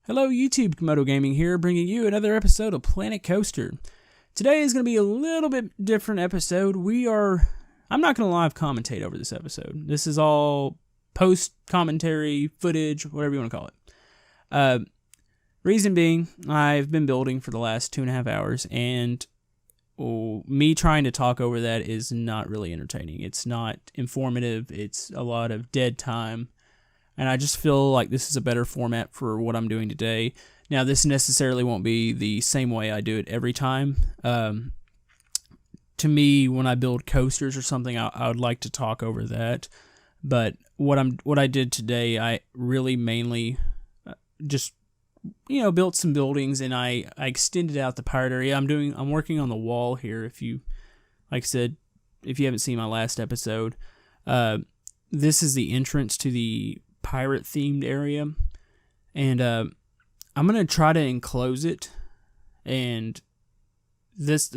Hello YouTube, Komodo Gaming here, bringing you another episode of Planet Coaster. Today is going to be a little bit different episode. I'm not going to live commentate over this episode. This is all post-commentary, footage, whatever you want to call it. Reason being, I've been building for the last 2.5 hours, and me trying to talk over that is not really entertaining. It's not informative. It's a lot of dead time. And I just feel like this is a better format for what I'm doing today. Now, this necessarily won't be the same way I do it every time. To me, when I build coasters or something, I would like to talk over that. But what I did today, I really mainly just built some buildings, and I extended out the pirate area. I'm working on the wall here. Like I said, if you haven't seen my last episode, this is the entrance to the pirate themed area, and I'm gonna try to enclose it, and that's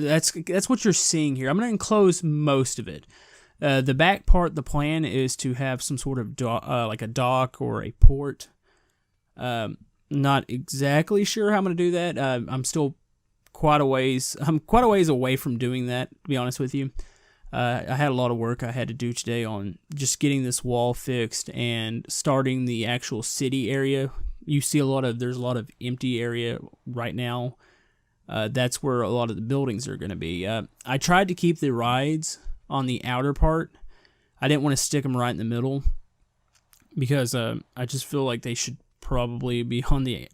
what you're seeing here. I'm gonna enclose most of it. The back part, the plan is to have some sort of like a dock or a port. Not exactly sure how I'm gonna do that. I'm quite a ways away from doing that, to be honest with you. I had a lot of work I had to do today on just getting this wall fixed and starting the actual city area. You see there's a lot of empty area right now. That's where a lot of the buildings are going to be. I tried to keep the rides on the outer part. I didn't want to stick them right in the middle because I just feel like they should probably be on the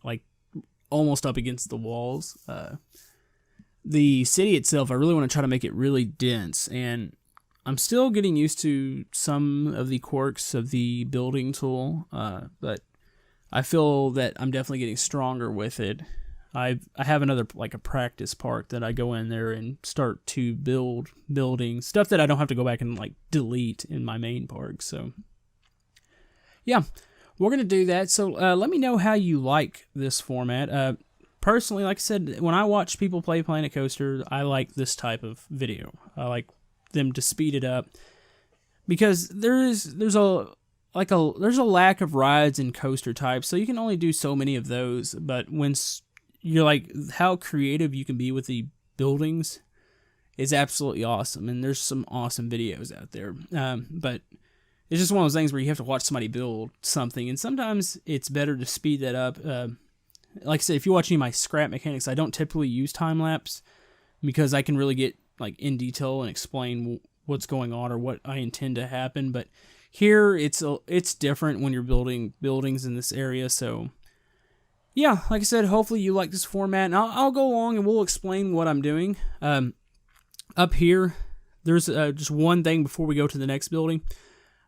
almost up against the walls. The city itself, I really want to try to make it really dense, and I'm still getting used to some of the quirks of the building tool, but I feel that I'm definitely getting stronger with it. I have another, a practice part that I go in there and start to build buildings, stuff that I don't have to go back and delete in my main park. So yeah, we're going to do that. So let me know how you like this format. Personally, like I said, when I watch people play Planet Coaster, I like this type of video. I like them to speed it up because there's a lack of rides and coaster types, so you can only do so many of those. But when you're how creative you can be with the buildings is absolutely awesome, and there's some awesome videos out there. But it's just one of those things where you have to watch somebody build something, and sometimes it's better to speed that up. Like I said, if you watch any of my scrap mechanics, I don't typically use time-lapse because I can really get in detail and explain what's going on or what I intend to happen. But here, it's different when you're building buildings in this area. So yeah, like I said, hopefully you like this format, and I'll go along and we'll explain what I'm doing. Up here, there's just one thing before we go to the next building.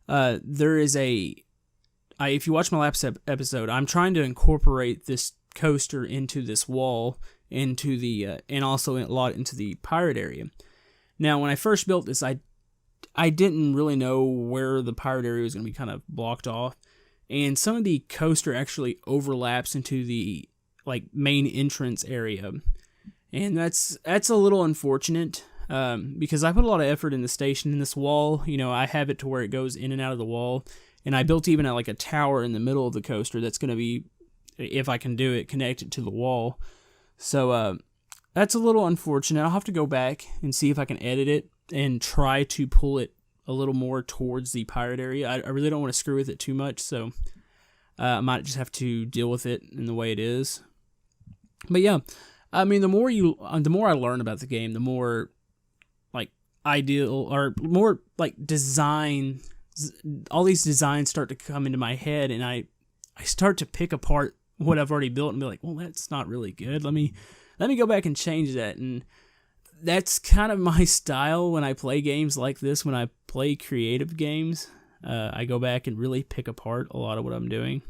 There is if you watch my last episode, I'm trying to incorporate this coaster into this wall, into the and also a lot into the pirate area. Now, when I first built this, I didn't really know where the pirate area was going to be kind of blocked off, and some of the coaster actually overlaps into the main entrance area, and that's a little unfortunate because I put a lot of effort in the station in this wall. I have it to where it goes in and out of the wall, and I built even a tower in the middle of the coaster that's going to be, if I can do it, connected to the wall. So that's a little unfortunate. I'll have to go back and see if I can edit it and try to pull it a little more towards the pirate area. I really don't want to screw with it too much, so I might just have to deal with it in the way it is. But yeah, I mean, the more I learn about the game, the more ideal or more design. All these designs start to come into my head, and I start to pick apart what I've already built and be like, well, that's not really good. Let me go back and change that. And that's kind of my style when I play games like this. When I play creative games, I go back and really pick apart a lot of what I'm doing.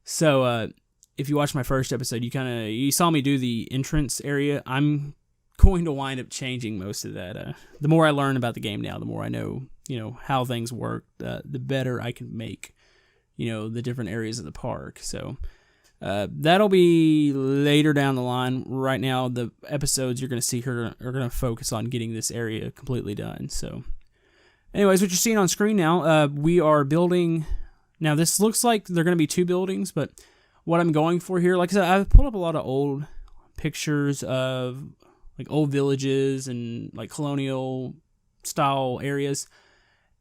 So if you watch my first episode, you saw me do the entrance area. I'm going to wind up changing most of that. The more I learn about the game now, the more I know, how things work, the better I can make, the different areas of the park. So that'll be later down the line. Right now, the episodes you're going to see here are going to focus on getting this area completely done. So anyways, what you're seeing on screen now, we are building. Now, this looks like they're going to be two buildings, but what I'm going for here. Like I said, I've pulled up a lot of old pictures of like old villages and like colonial style areas,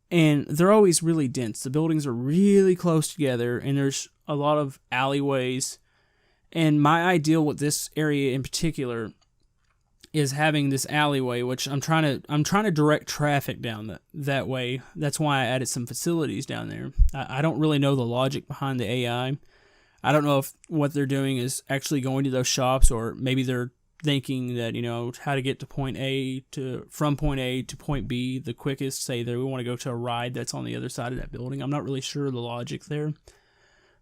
and they're always really dense. The buildings are really close together, and there's a lot of alleyways. And my ideal with this area in particular is having this alleyway, which I'm trying to direct traffic down that way. That's why I added some facilities down there. I don't really know the logic behind the AI. I don't know if what they're doing is actually going to those shops, or maybe they're thinking that, how to get to from point A to point B the quickest. Say that we want to go to a ride that's on the other side of that building. I'm not really sure of the logic there,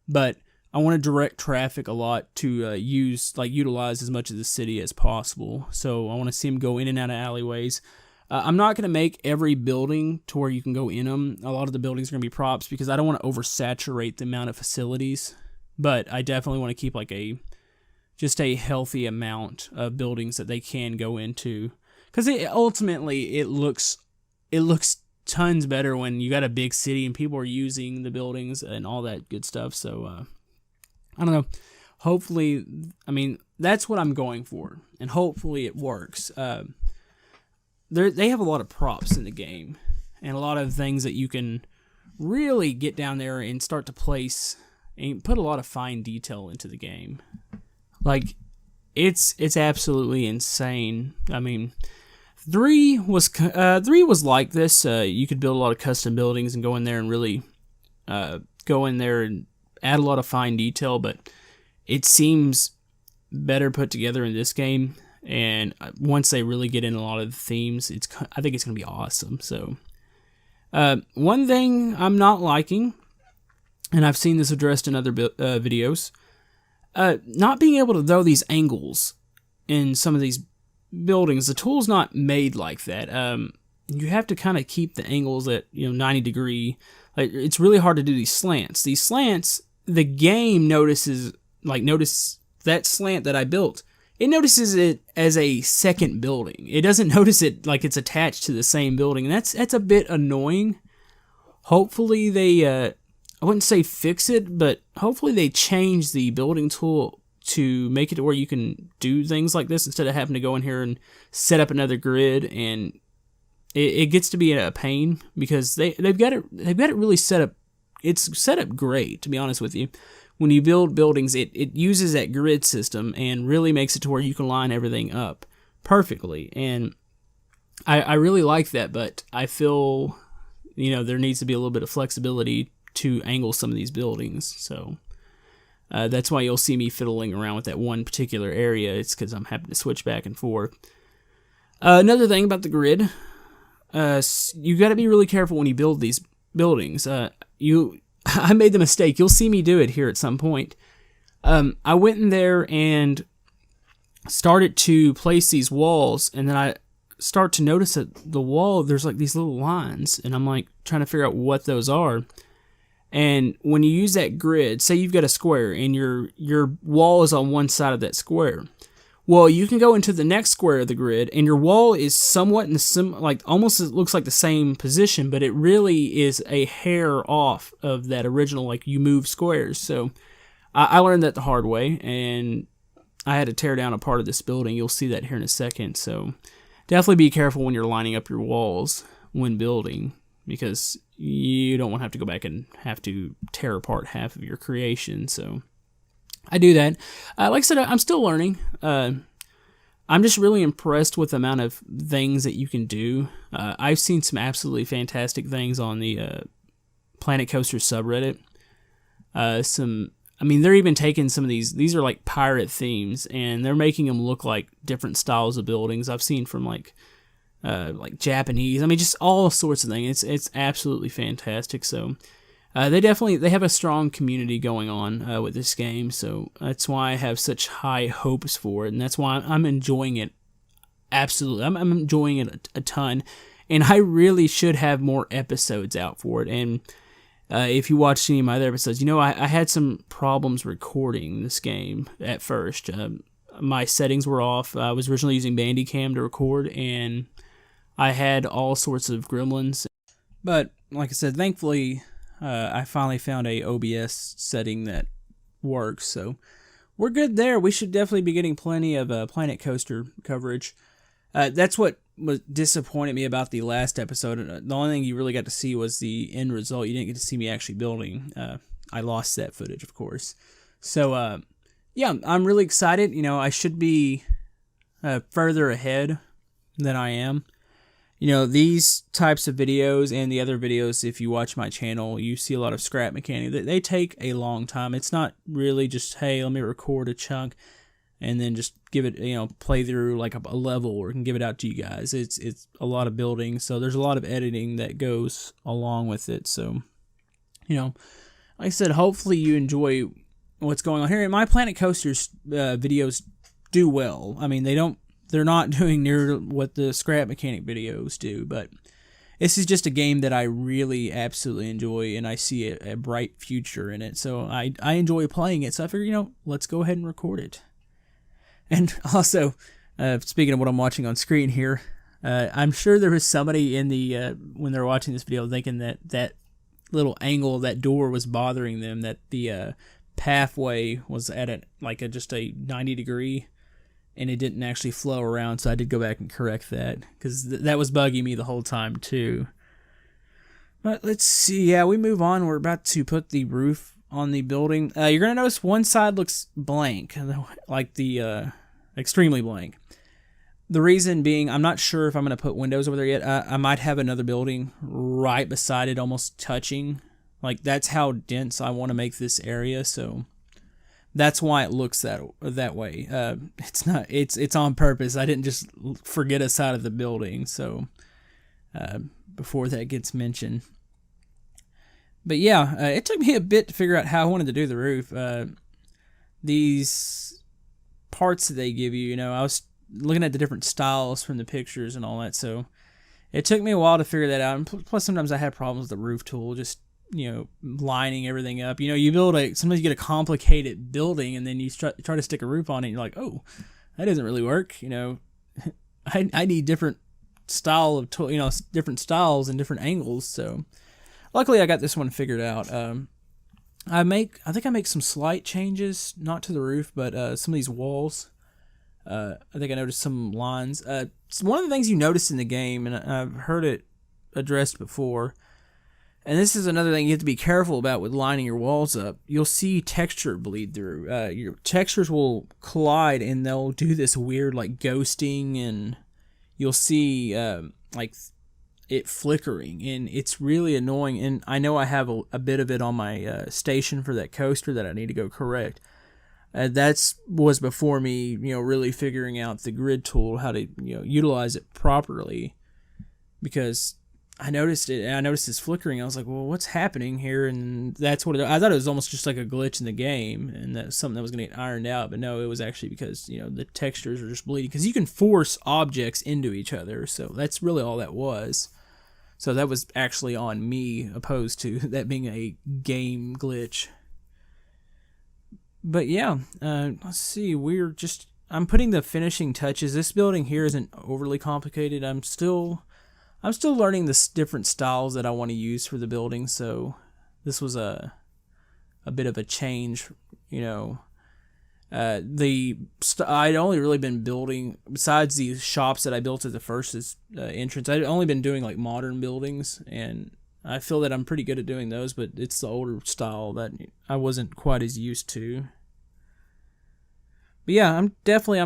but I want to direct traffic a lot to utilize as much of the city as possible. So I want to see them go in and out of alleyways. I'm not going to make every building to where you can go in them. A lot of the buildings are going to be props because I don't want to oversaturate the amount of facilities. But I definitely want to keep like just a healthy amount of buildings that they can go into. Because ultimately it looks tons better when you got a big city and people are using the buildings and all that good stuff. So I don't know. Hopefully, that's what I'm going for, and hopefully it works. They have a lot of props in the game, and a lot of things that you can really get down there and start to place and put a lot of fine detail into the game. Like, it's absolutely insane. 3 was like this. You could build a lot of custom buildings and go in there and really go in there and add a lot of fine detail, but it seems better put together in this game. And once they really get in a lot of the themes, I think it's going to be awesome. So, one thing I'm not liking, and I've seen this addressed in other videos, not being able to throw these angles in some of these buildings. The tool's not made like that. You have to kind of keep the angles at 90 degree. Like, it's really hard to do these slants. These slants, the game notice that slant that I built. It notices it as a second building. It doesn't notice it like it's attached to the same building. And that's a bit annoying. Hopefully they, I wouldn't say fix it, but hopefully they change the building tool to make it to where you can do things like this instead of having to go in here and set up another grid. And it gets to be a pain because they've got it really set up. It's set up great, to be honest with you. When you build buildings, it uses that grid system and really makes it to where you can line everything up perfectly. And I really like that, but I feel, there needs to be a little bit of flexibility to angle some of these buildings. So that's why you'll see me fiddling around with that one particular area. It's because I'm having to switch back and forth. Another thing about the grid, you got to be really careful when you build these buildings. I made the mistake. You'll see me do it here at some point. I went in there and started to place these walls, and then I start to notice that the wall, there's like these little lines, and I'm like trying to figure out what those are. And when you use that grid, say you've got a square and your wall is on one side of that square. Well, you can go into the next square of the grid, and your wall is somewhat in the almost it looks like the same position, but it really is a hair off of that original, like, you move squares. So I learned that the hard way, and I had to tear down a part of this building. You'll see that here in a second. So definitely be careful when you're lining up your walls when building, because you don't want to have to go back and have to tear apart half of your creation. So I do that. Like I said, I'm still learning. I'm just really impressed with the amount of things that you can do. I've seen some absolutely fantastic things on the Planet Coaster subreddit. They're even taking some of these are like pirate themes, and they're making them look like different styles of buildings. I've seen from like Japanese. Just all sorts of things. It's absolutely fantastic. So they have a strong community going on with this game, so that's why I have such high hopes for it, and that's why I'm enjoying it. Absolutely, I'm enjoying it a ton, and I really should have more episodes out for it. And if you watched any of my other episodes, I had some problems recording this game at first. My settings were off. I was originally using Bandicam to record, and I had all sorts of gremlins. But like I said, thankfully, I finally found a OBS setting that works. So we're good there. We should definitely be getting plenty of Planet Coaster coverage. That's what was disappointed me about the last episode. The only thing you really got to see was the end result. You didn't get to see me actually building. I lost that footage, of course. So, yeah, I'm really excited. I should be further ahead than I am. These types of videos and the other videos, if you watch my channel, you see a lot of scrap mechanic. They take a long time. It's not really just, hey, let me record a chunk and then just give it, play through like a level or can give it out to you guys. It's a lot of building, so there's a lot of editing that goes along with it. So, like I said, hopefully you enjoy what's going on here. And my Planet Coasters videos do well. I mean, they're not doing near what the scrap mechanic videos do, but this is just a game that I really absolutely enjoy, and I see a bright future in it. So I enjoy playing it. So I figured, let's go ahead and record it. And also, speaking of what I'm watching on screen here, I'm sure there was somebody in the when they're watching this video thinking that little angle of that door was bothering them, that the pathway was at just a 90 degree. And it didn't actually flow around, so I did go back and correct that, because that was bugging me the whole time, too. But let's see, yeah, we move on. We're about to put the roof on the building. You're going to notice one side looks blank, like the extremely blank. The reason being, I'm not sure if I'm going to put windows over there yet. I might have another building right beside it, almost touching. Like, that's how dense I want to make this area, so that's why it looks that way. It's on purpose. I didn't just forget a side of the building. So before that gets mentioned, but yeah, it took me a bit to figure out how I wanted to do the roof. These parts that they give you, I was looking at the different styles from the pictures and all that. So it took me a while to figure that out. And plus, sometimes I had problems with the roof tool. Just lining everything up. You build sometimes you get a complicated building and then you try to stick a roof on it and you're like, oh, that doesn't really work. I need different style of different styles and different angles. So luckily I got this one figured out. I think I make some slight changes, not to the roof, but some of these walls. I think I noticed some lines. One of the things you notice in the game, and I've heard it addressed before, and this is another thing you have to be careful about with lining your walls up. You'll see texture bleed through. Your textures will collide and they'll do this weird like ghosting, and you'll see it flickering, and it's really annoying. And I know I have a bit of it on my station for that coaster that I need to go correct. That was before me, really figuring out the grid tool, how to utilize it properly, because I noticed it, and I noticed this flickering. I was like, well, what's happening here? And that's what I thought it was almost just like a glitch in the game, and that's something that was going to get ironed out. But no, it was actually because, the textures are just bleeding. Because you can force objects into each other, so that's really all that was. So that was actually on me, opposed to that being a game glitch. But yeah, let's see. I'm putting the finishing touches. This building here isn't overly complicated. I'm still learning the different styles that I want to use for the building, so this was a bit of a change, I'd only really been building, besides the shops that I built at the first entrance, I'd only been doing like modern buildings, and I feel that I'm pretty good at doing those, but it's the older style that I wasn't quite as used to. But yeah, I'm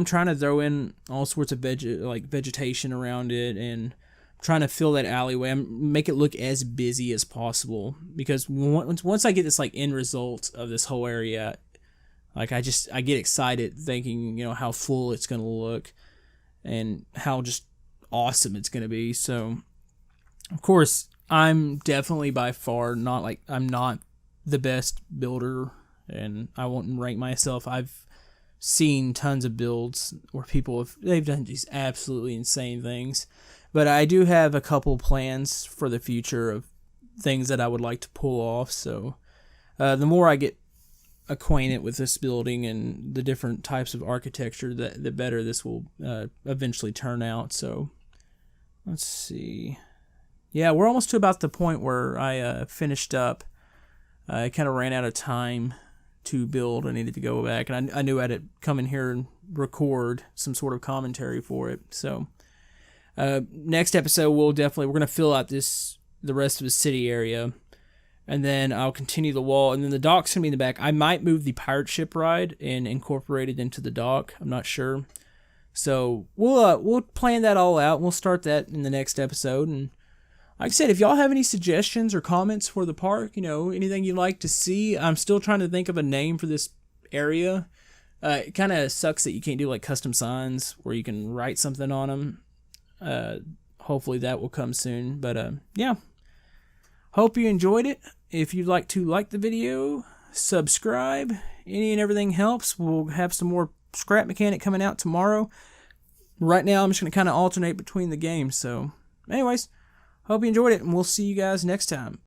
trying to throw in all sorts of vegetation around it, and trying to fill that alleyway, make it look as busy as possible, because once I get this end result of this whole area, I get excited thinking how full it's going to look and how just awesome it's going to be. So of course I'm definitely by far I'm not the best builder, and I won't rank myself. I've seen tons of builds where they've done these absolutely insane things. But I do have a couple plans for the future of things that I would like to pull off. So the more I get acquainted with this building and the different types of architecture, the better this will eventually turn out. So let's see. Yeah, we're almost to about the point where I finished up. I kind of ran out of time to build. I needed to go back, and I knew I had to come in here and record some sort of commentary for it. So next episode, we're going to fill out the rest of the city area, and then I'll continue the wall, and then the dock's going to be in the back. I might move the pirate ship ride and incorporate it into the dock. I'm not sure. So we'll plan that all out. We'll start that in the next episode. And like I said, if y'all have any suggestions or comments for the park, anything you'd like to see, I'm still trying to think of a name for this area. It kind of sucks that you can't do like custom signs where you can write something on them. Hopefully that will come soon. But yeah, hope you enjoyed it. If you'd like to like the video, subscribe. Any and everything helps. We'll have some more Scrap Mechanic coming out tomorrow. Right now, I'm just going to kind of alternate between the games. So, anyways, hope you enjoyed it, and we'll see you guys next time.